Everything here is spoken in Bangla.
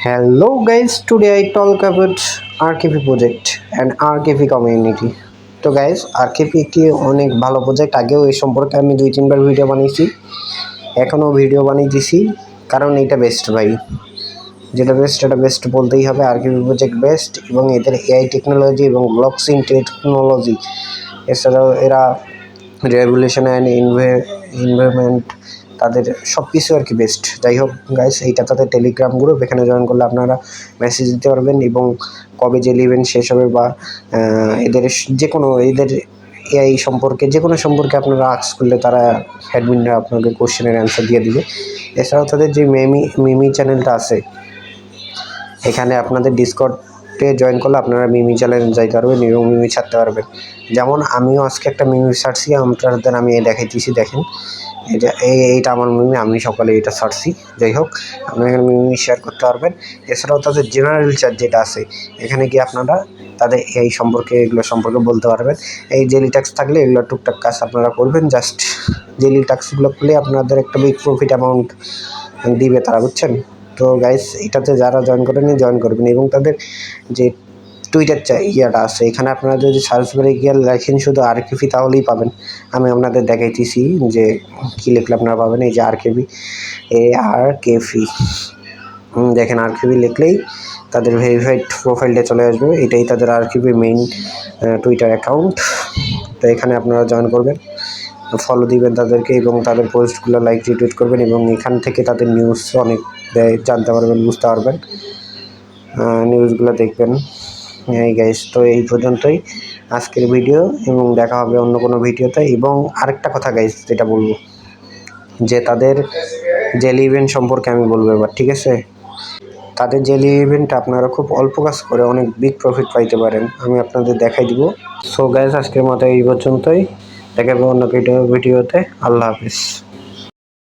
Hello guys, today I talk about RKP project and RKP community. তো গাইস RKP একটি অনেক ভালো প্রজেক্ট, আগেও এই সম্পর্কে আমি 2-3 বার ভিডিও বানিয়েছি, এখনও ভিডিও বানিয়েছি কারণ এটা বেস্ট ভাই, যেটা বেস্ট এটা বেস্ট বলতেই হবে। RKP প্রজেক্ট বেস্ট এবং এদের এআই টেকনোলজি এবং ব্লকচেইন টেকনোলজি, এছাড়াও এরা রেগুলেশন অ্যান্ড এনভায়রনমেন্ট তাদের সব কিছু আর কি বেস্ট। যাই হোক গাইস, এইটা তাদের টেলিগ্রাম গ্রুপ, এখানে জয়েন করলে আপনারা মেসেজ দিতে পারবেন এবং কবে যে ইভেন্ট শেষ হবে বা এদের যে কোনো এদের এআই সম্পর্কে যে কোনো সম্পর্কে আপনারা আস্ক করলে তারা অ্যাডমিনরা আপনাকে কোশ্চেনের অ্যান্সার দিয়ে দিবে। এছাড়াও তাদের যে মিমি চ্যানেলটা আছে, এখানে আপনাদের ডিসকর্ডে জয়েন করলে আপনারা মিমি চ্যানেল যাইতে পারবেন এবং মিমি ছাড়তে পারবেন। যেমন আমিও আজকে একটা মিমি ছাড়ছি, আপনাদের আমি দেখাইতেছি, দেখেন এইটা আমার মিমি, আমি সকালে এটা ছাড়ছি। যাই হোক, আপনারা এখানে মিমি শেয়ার করতে পারবেন। এছাড়াও তাদের জেনারেল চ্যাট যেটা আছে, এখানে গিয়ে আপনারা তাদের এই সম্পর্কে এগুলো সম্পর্কে বলতে পারবেন। এই ডেইলি টাস্ক থাকলে এগুলো টুকটাক কাজ আপনারা করবেন, জাস্ট ডেইলি টাস্কগুলো করলে আপনাদের একটা বিগ প্রফিট অ্যামাউন্ট দিবে তারা, বুঝছেন? তো গাইস, এটাতে যারা জয়েন করেনি জয়েন করবেন এবং তাদের যে টুইটার ইয়াটা আছে, এখানে আপনারা যদি সার্চ বারে গিয়ে লেখেন শুধু RKP তাহলেই পাবেন। আমি আপনাদের দেখাইতেছি যে কী লিখলে আপনারা পাবেন। এই যে RKP দেখেন, RKP লিখলেই তাদের ভেরিফাইড প্রোফাইলটা চলে আসবে। এটাই তাদের RKP মেইন টুইটার অ্যাকাউন্ট। তো এখানে আপনারা জয়েন করবেন, ফলো দিবেন তাদেরকে এবং তাদের পোস্টগুলো লাইক রিটুইট করবেন এবং এখান থেকে তাদের নিউজ অনেক জানতে পারবেন, বুঝতে পারবেন, নিউজগুলো দেখবেন। এই গাইস, তো এই পর্যন্তই আজকের ভিডিও এবং দেখা হবে অন্য কোনো ভিডিওতে। এবং আরেকটা কথা গাইস, যেটা বলবো যে তাদের ডেইলি ইভেন্ট সম্পর্কে আমি বলবো এবার, ঠিক আছে? তাদের ডেইলি ইভেন্টটা আপনারা খুব অল্প কাজ করে অনেক বিগ প্রফিট পাইতে পারেন, আমি আপনাদের দেখাই দিব। সো গাইস, আজকের মতো এই পর্যন্তই, দেখা হবে অন্য ভিডিওতে। আল্লাহ হাফিজ।